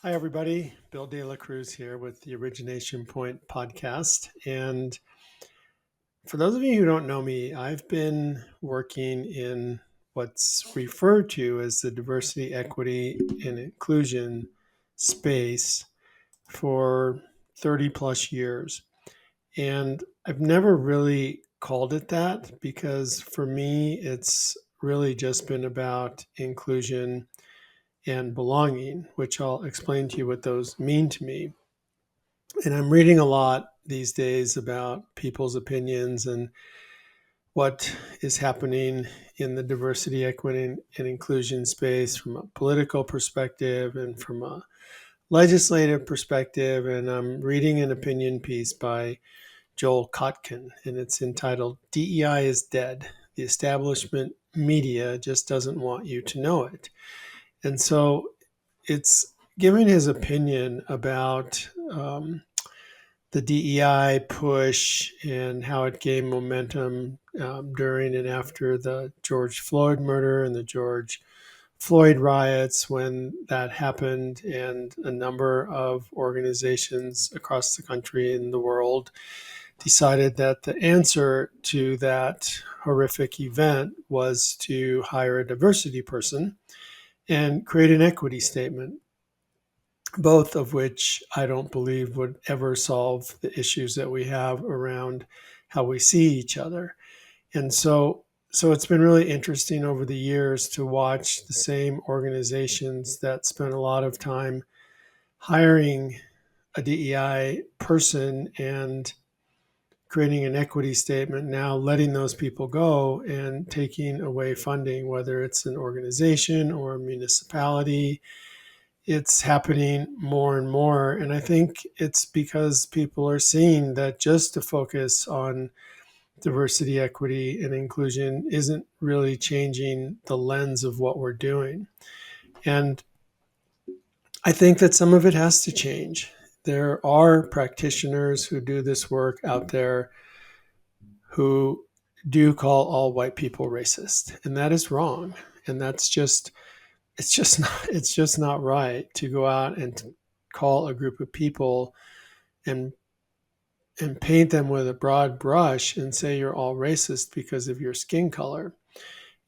Hi, everybody. Bill De La Cruz here with the Origination Point podcast. And for those of you who don't know me, I've been working in what's referred to as the diversity, equity, and inclusion space for 30 plus years. And I've never really called it that because for me, it's really just been about inclusion and belonging, which I'll explain to you what those mean to me. And I'm reading a lot these days about people's opinions and what is happening in the diversity, equity, and inclusion space from a political perspective and from a legislative perspective. And I'm reading an opinion piece by Joel Kotkin, and it's entitled DEI is Dead. The establishment media just doesn't want you to know it. And so it's giving his opinion about the DEI push and how it gained momentum during and after the George Floyd murder and the George Floyd riots when that happened, and a number of organizations across the country and the world decided that the answer to that horrific event was to hire a diversity person and create an equity statement, both of which I don't believe would ever solve the issues that we have around how we see each other. And so it's been really interesting over the years to watch the same organizations that spent a lot of time hiring a DEI person and creating an equity statement, now letting those people go and taking away funding, whether it's an organization or a municipality. It's happening more and more. And I think it's because people are seeing that just to focus on diversity, equity, and inclusion isn't really changing the lens of what we're doing. And I think that some of it has to change. There are practitioners who do this work out there who do call all white people racist, and that is wrong. And that's just it's just not right to go out and call a group of people and paint them with a broad brush and say you're all racist because of your skin color.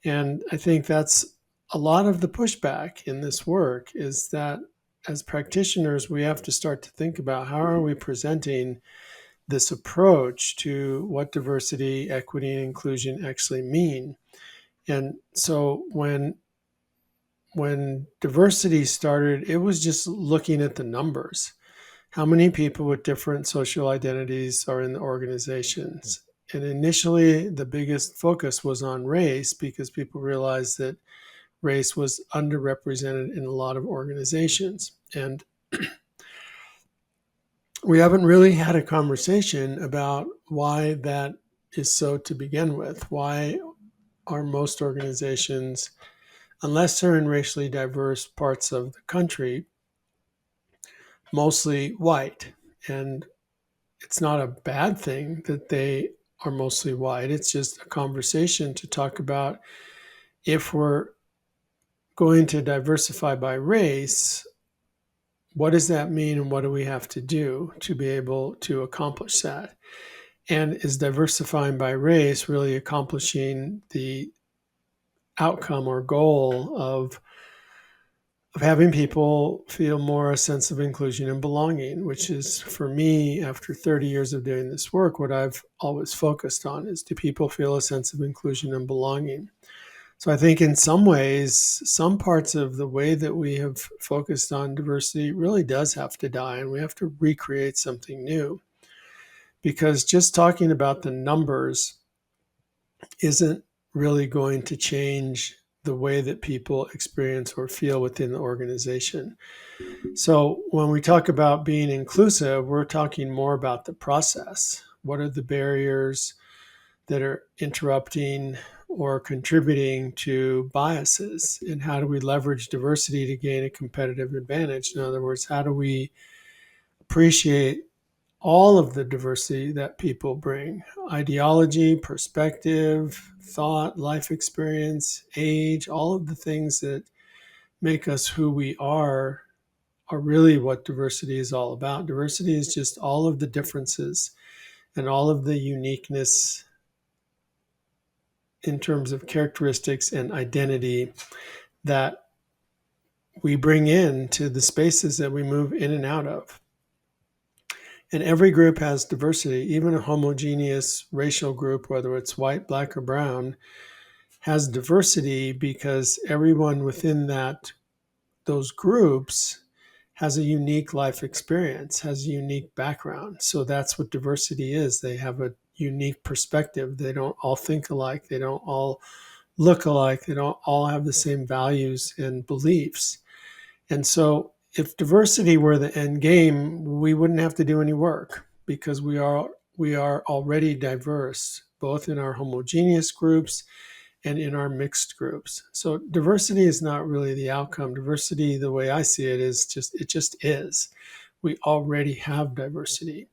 And I think that's a lot of the pushback in this work, is that as practitioners, we have to start to think about how are we presenting this approach to what diversity, equity, and inclusion actually mean. And so when diversity started, it was just looking at the numbers. How many people with different social identities are in the organizations? And initially, the biggest focus was on race because people realized that race was underrepresented in a lot of organizations. And we haven't really had a conversation about why that is so to begin with. Why are most organizations, unless they're in racially diverse parts of the country, mostly white? And it's not a bad thing that they are mostly white. It's just a conversation to talk about, if we're going to diversify by race, what does that mean and what do we have to do to be able to accomplish that? And is diversifying by race really accomplishing the outcome or goal of having people feel more a sense of inclusion and belonging, which is, for me, after 30 years of doing this work, what I've always focused on is, do people feel a sense of inclusion and belonging? So I think in some ways, some parts of the way that we have focused on diversity really does have to die, and we have to recreate something new. Because just talking about the numbers isn't really going to change the way that people experience or feel within the organization. So when we talk about being inclusive, we're talking more about the process. What are the barriers that are interrupting or contributing to biases? And how do we leverage diversity to gain a competitive advantage? In other words, how do we appreciate all of the diversity that people bring: ideology, perspective, thought, life experience, age, all of the things that make us who we are are really what diversity is all about. Diversity is just all of the differences and all of the uniqueness in terms of characteristics and identity that we bring into the spaces that we move in and out of. And every group has diversity. Even a homogeneous racial group, whether it's white, black, or brown, has diversity because everyone within those groups has a unique life experience, has a unique background. So that's what diversity is. They have a unique perspective. They don't all think alike. They don't all look alike. They don't all have the same values and beliefs. And so if diversity were the end game, we wouldn't have to do any work because we are already diverse, both in our homogeneous groups and in our mixed groups. So diversity is not really the outcome. Diversity, the way I see it, it just is. We already have diversity.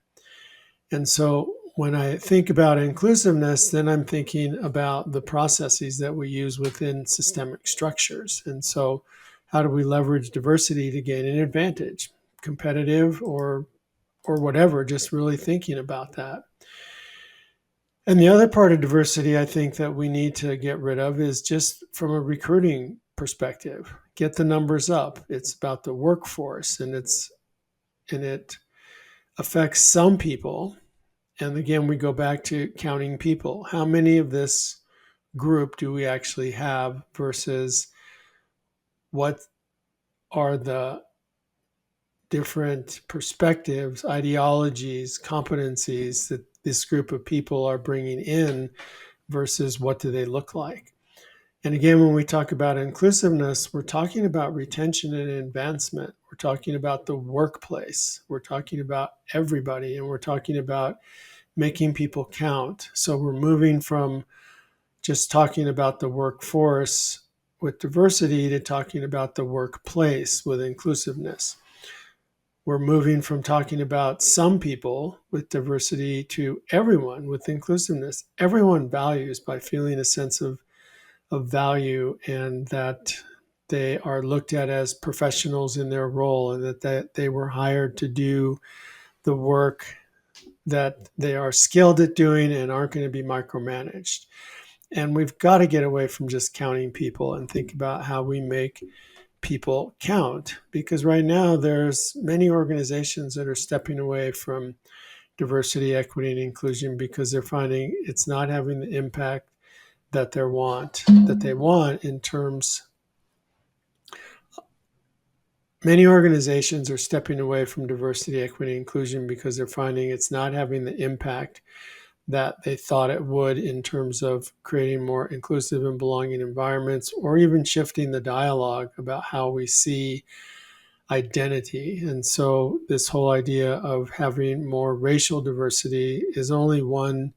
And so when I think about inclusiveness, then I'm thinking about the processes that we use within systemic structures. And so how do we leverage diversity to gain an advantage, competitive or whatever, just really thinking about that. And the other part of diversity I think that we need to get rid of is just from a recruiting perspective, get the numbers up. It's about the workforce and it affects some people. And again, we go back to counting people. How many of this group do we actually have versus what are the different perspectives, ideologies, competencies that this group of people are bringing in versus what do they look like? And again, when we talk about inclusiveness, we're talking about retention and advancement. We're talking about the workplace. We're talking about everybody, and we're talking about making people count. So we're moving from just talking about the workforce with diversity to talking about the workplace with inclusiveness. We're moving from talking about some people with diversity to everyone with inclusiveness. Everyone values by feeling a sense of value and that they are looked at as professionals in their role and that they were hired to do the work that they are skilled at doing and aren't going to be micromanaged. And we've got to get away from just counting people and think about how we make people count, because right now there's many organizations that are stepping away from diversity, equity, and inclusion because they're finding it's not having the impact that they want in terms. Many organizations are stepping away from diversity, equity, and inclusion because they're finding it's not having the impact that they thought it would in terms of creating more inclusive and belonging environments, or even shifting the dialogue about how we see identity. And so this whole idea of having more racial diversity is only one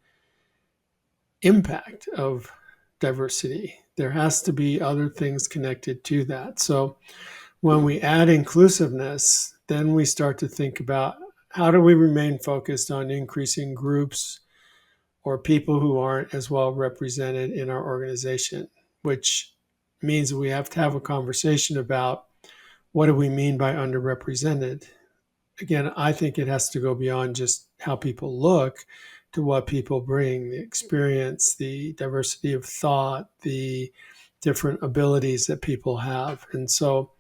impact of diversity. There has to be other things connected to that. So when we add inclusiveness, then we start to think about how do we remain focused on increasing groups or people who aren't as well represented in our organization, which means we have to have a conversation about what do we mean by underrepresented. Again, I think it has to go beyond just how people look to what people bring, the experience, the diversity of thought, the different abilities that people have. And so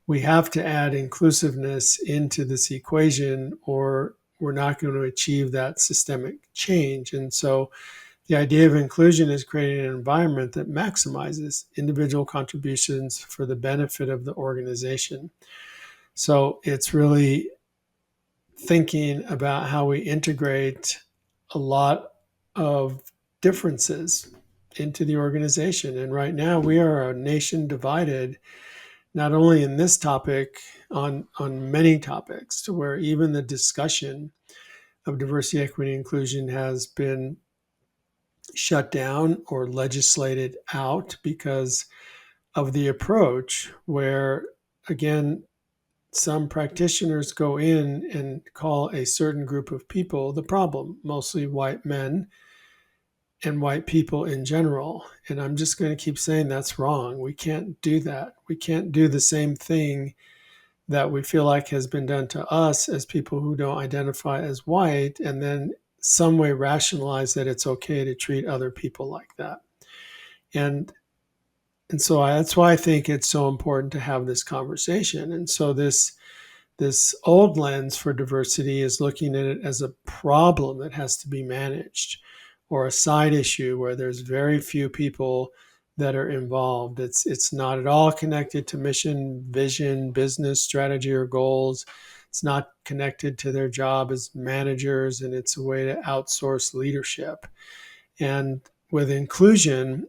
we have to add inclusiveness into this equation or we're not going to achieve that systemic change. And so the idea of inclusion is creating an environment that maximizes individual contributions for the benefit of the organization. So it's really thinking about how we integrate a lot of differences into the organization. And right now we are a nation divided, not only in this topic, on many topics, to where even the discussion of diversity, equity, inclusion has been shut down or legislated out because of the approach where, again, some practitioners go in and call a certain group of people the problem, mostly white men and white people in general. And I'm just going to keep saying that's wrong. We can't do that. We can't do the same thing that we feel like has been done to us as people who don't identify as white, and then some way rationalize that it's okay to treat other people like that. And so that's why I think it's so important to have this conversation. And so this old lens for diversity is looking at it as a problem that has to be managed, or a side issue where there's very few people that are involved. It's not at all connected to mission, vision, business strategy, or goals. It's not connected to their job as managers, and it's a way to outsource leadership. And with inclusion,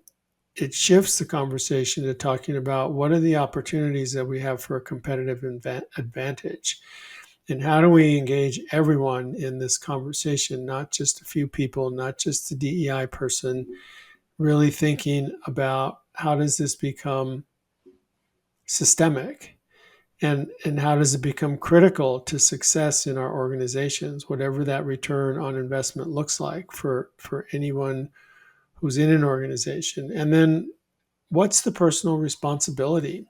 it shifts the conversation to talking about what are the opportunities that we have for a competitive advantage, and how do we engage everyone in this conversation, not just a few people, not just the DEI person, really thinking about how does this become systemic, and how does it become critical to success in our organizations, whatever that return on investment looks like for anyone who's in an organization. And then what's the personal responsibility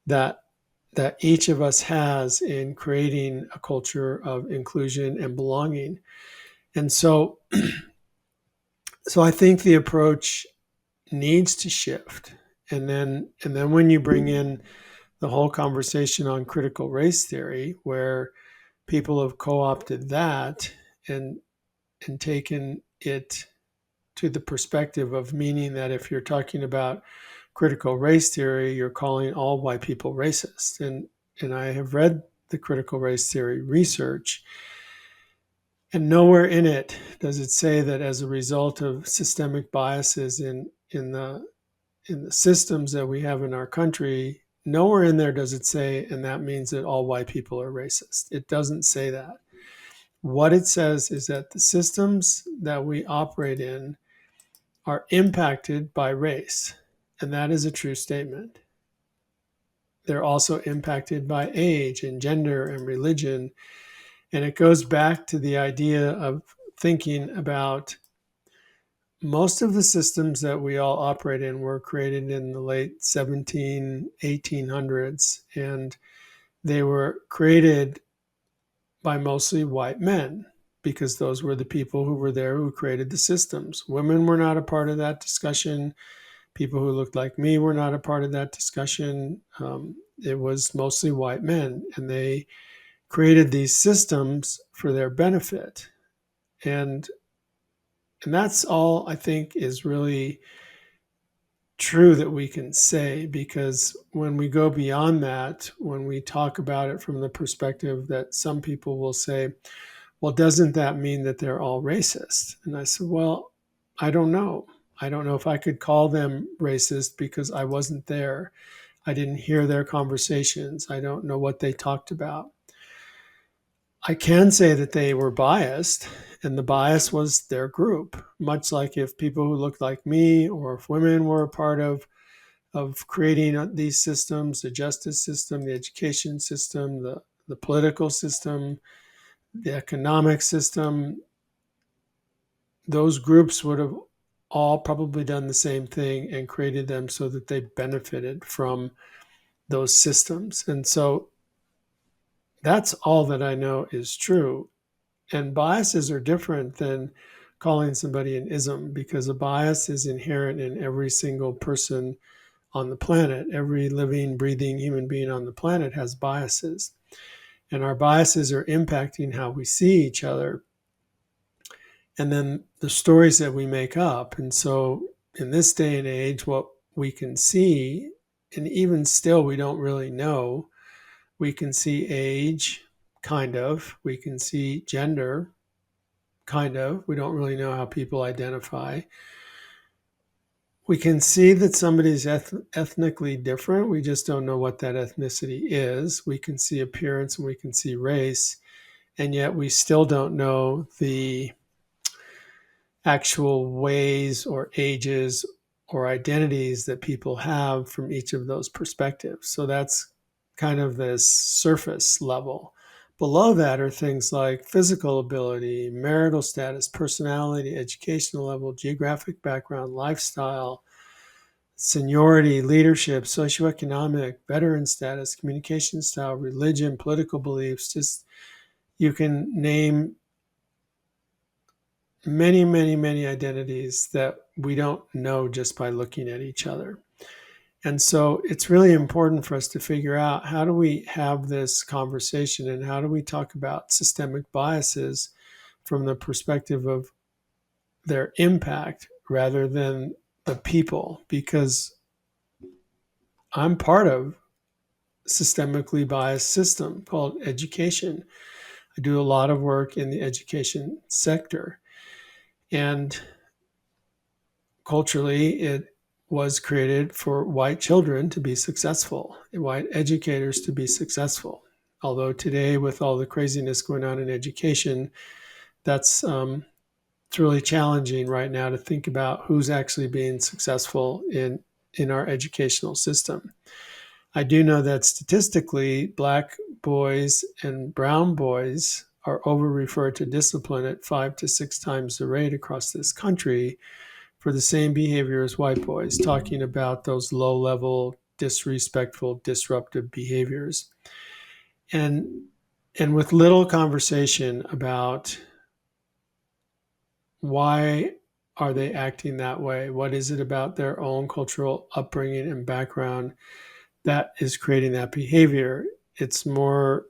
that each of us has in creating a culture of inclusion and belonging? And so I think the approach needs to shift. And then when you bring in the whole conversation on critical race theory, where people have co-opted that and taken it to the perspective of meaning that if you're talking about critical race theory, you're calling all white people racist. And I have read the critical race theory research, and nowhere in it does it say that as a result of systemic biases in the systems that we have in our country, nowhere in there does it say, and that means that all white people are racist. It doesn't say that. What it says is that the systems that we operate in are impacted by race, and that is a true statement. They're also impacted by age and gender and religion, and it goes back to the idea of thinking about most of the systems that we all operate in were created in the late 1800s, and they were created by mostly white men because those were the people who were there who created the systems. Women were not a part of that discussion. People who looked like me were not a part of that discussion. It was mostly white men, and they created these systems for their benefit. And that's all I think is really true that we can say, because when we go beyond that, when we talk about it from the perspective that some people will say, well, doesn't that mean that they're all racist? And I said, well, I don't know. I don't know if I could call them racist because I wasn't there. I didn't hear their conversations. I don't know what they talked about. I can say that they were biased, and the bias was their group, much like if people who looked like me or if women were a part of creating these systems, the justice system, the education system, the political system, the economic system. Those groups would have all probably done the same thing and created them so that they benefited from those systems. And so that's all that I know is true. And biases are different than calling somebody an ism, because a bias is inherent in every single person on the planet. Every living, breathing human being on the planet has biases. And our biases are impacting how we see each other, and then the stories that we make up. And so in this day and age, what we can see, and even still we don't really know, we can see age, kind of. We can see gender, kind of. We don't really know how people identify. We can see that somebody's ethnically different. We just don't know what that ethnicity is. We can see appearance and we can see race, and yet we still don't know the actual ways or ages or identities that people have from each of those perspectives. So that's kind of this surface level. Below that are things like physical ability, marital status, personality, educational level, geographic background, lifestyle, seniority, leadership, socioeconomic, veteran status, communication style, religion, political beliefs. Just you can name many, many, many identities that we don't know just by looking at each other. And so it's really important for us to figure out, how do we have this conversation and how do we talk about systemic biases from the perspective of their impact rather than the people? Because I'm part of a systemically biased system called education. I do a lot of work in the education sector. And culturally, it was created for white children to be successful, white educators to be successful. Although today, with all the craziness going on in education, that's it's really challenging right now to think about who's actually being successful in our educational system. I do know that statistically, Black boys and brown boys are over-referred to discipline at 5 to 6 times the rate across this country for the same behavior as white boys, talking about those low-level, disrespectful, disruptive behaviors. And with little conversation about why are they acting that way? What is it about their own cultural upbringing and background that is creating that behavior? It's more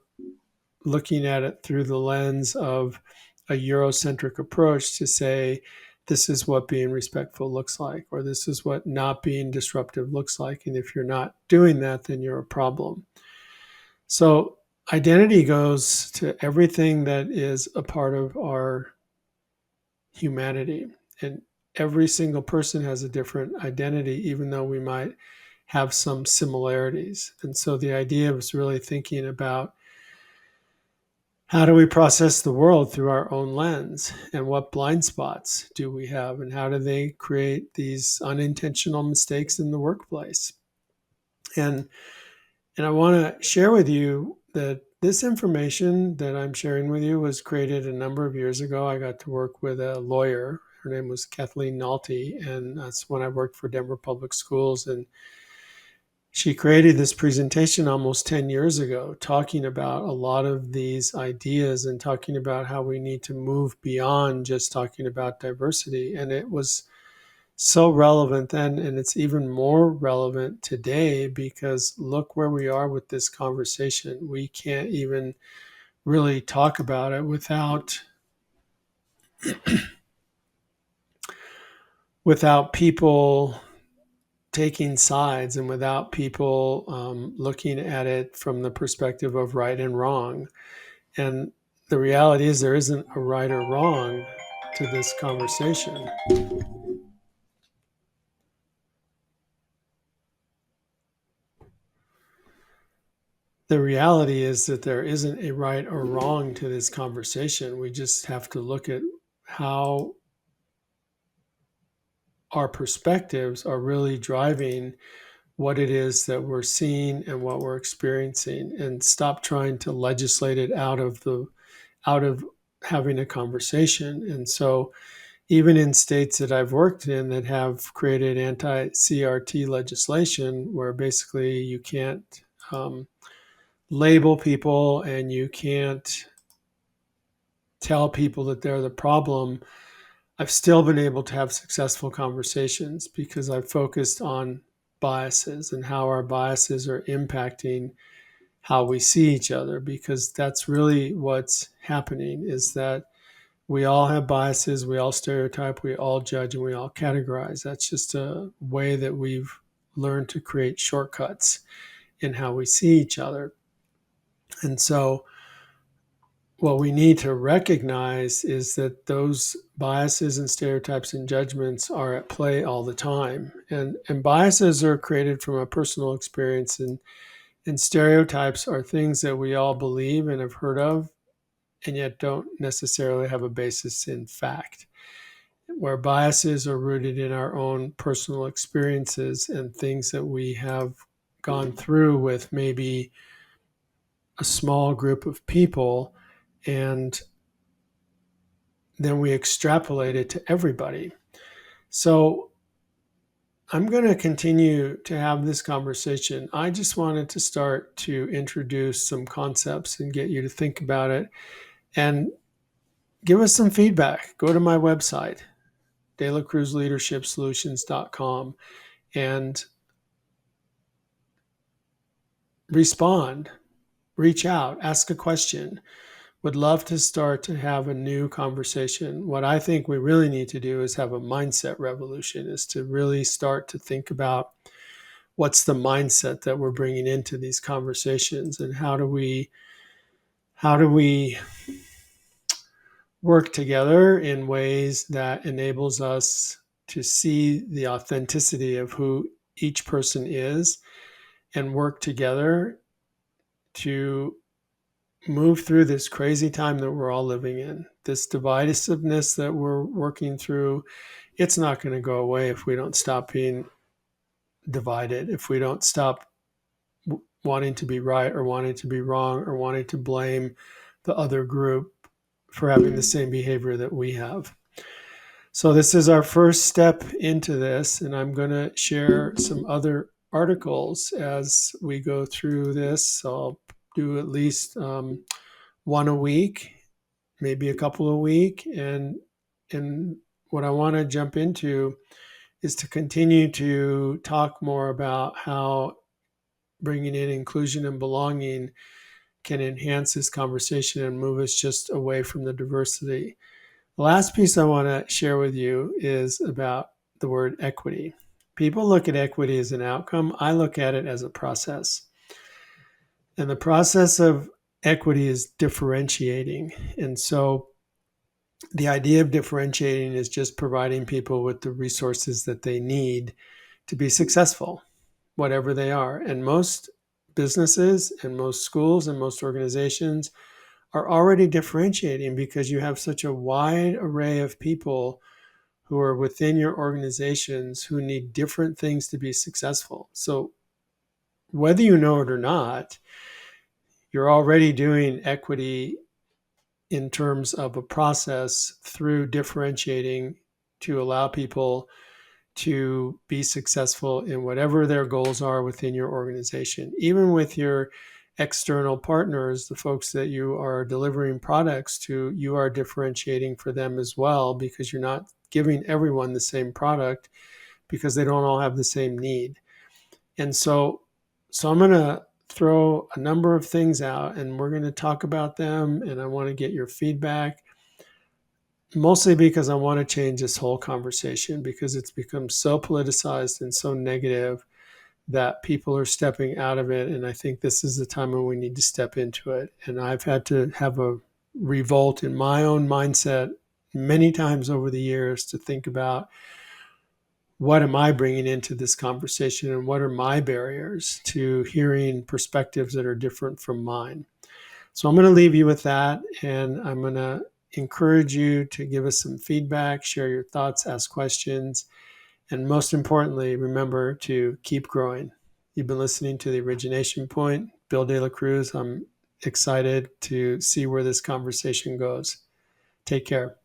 looking at it through the lens of a Eurocentric approach to say, this is what being respectful looks like, or this is what not being disruptive looks like. And if you're not doing that, then you're a problem. So identity goes to everything that is a part of our humanity. And every single person has a different identity, even though we might have some similarities. And so the idea was really thinking about, how do we process the world through our own lens? And what blind spots do we have? And how do they create these unintentional mistakes in the workplace? And I want to share with you that this information that I'm sharing with you was created a number of years ago. I got to work with a lawyer. Her name was Kathleen Nolte, and that's when I worked for Denver Public Schools. And she created this presentation almost 10 years ago, talking about a lot of these ideas and talking about how we need to move beyond just talking about diversity. And it was so relevant then, and it's even more relevant today, because look where we are with this conversation. We can't even really talk about it without people taking sides and without people looking at it from the perspective of right and wrong. And the reality is, there isn't a right or wrong to this conversation. The reality is that there isn't a right or wrong to this conversation. We just have to look at how our perspectives are really driving what it is that we're seeing and what we're experiencing, and stop trying to legislate it out of having a conversation. And so even in states that I've worked in that have created anti-CRT legislation, where basically you can't label people and you can't tell people that they're the problem, I've still been able to have successful conversations because I've focused on biases and how our biases are impacting how we see each other. Because that's really what's happening, is that we all have biases, we all stereotype, we all judge, and we all categorize. That's just a way that we've learned to create shortcuts in how we see each other. And so what we need to recognize is that those biases and stereotypes and judgments are at play all the time. And biases are created from a personal experience, and stereotypes are things that we all believe and have heard of, and yet don't necessarily have a basis in fact. Where biases are rooted in our own personal experiences and things that we have gone through with maybe a small group of people, and then we extrapolate it to everybody. So I'm going to continue to have this conversation. I just wanted to start to introduce some concepts and get you to think about it and give us some feedback. Go to my website, delacruzleadershipsolutions.com, and respond, reach out, ask a question. Would love to start to have a new conversation. What I think we really need to do is have a mindset revolution, is to really start to think about what's the mindset that we're bringing into these conversations, and how do we work together in ways that enables us to see the authenticity of who each person is and work together to move through this crazy time that we're all living in, this divisiveness that we're working through. It's not going to go away if we don't stop being divided, if we don't stop wanting to be right or wanting to be wrong or wanting to blame the other group for having the same behavior that we have. So this is our first step into this, and I'm going to share some other articles as we go through this. I'll do at least one a week, maybe a couple a week, and what I want to jump into is to continue to talk more about how bringing in inclusion and belonging can enhance this conversation and move us just away from the diversity. The last piece I want to share with you is about the word equity. People look at equity as an outcome. I look at it as a process. And the process of equity is differentiating. And so the idea of differentiating is just providing people with the resources that they need to be successful, whatever they are. And most businesses and most schools and most organizations are already differentiating because you have such a wide array of people who are within your organizations who need different things to be successful. So whether you know it or not, you're already doing equity in terms of a process through differentiating to allow people to be successful in whatever their goals are within your organization. Even with your external partners, the folks that you are delivering products to, you are differentiating for them as well, because you're not giving everyone the same product because they don't all have the same need. And so I'm going to throw a number of things out and we're going to talk about them, and I want to get your feedback, mostly because I want to change this whole conversation because it's become so politicized and so negative that people are stepping out of it. And I think this is the time when we need to step into it. And I've had to have a revolt in my own mindset many times over the years to think about, what am I bringing into this conversation and what are my barriers to hearing perspectives that are different from mine? So I'm going to leave you with that, and I'm going to encourage you to give us some feedback, share your thoughts, ask questions, and most importantly, remember to keep growing. You've been listening to The Origination Point. Bill De La Cruz. I'm excited to see where this conversation goes. Take care.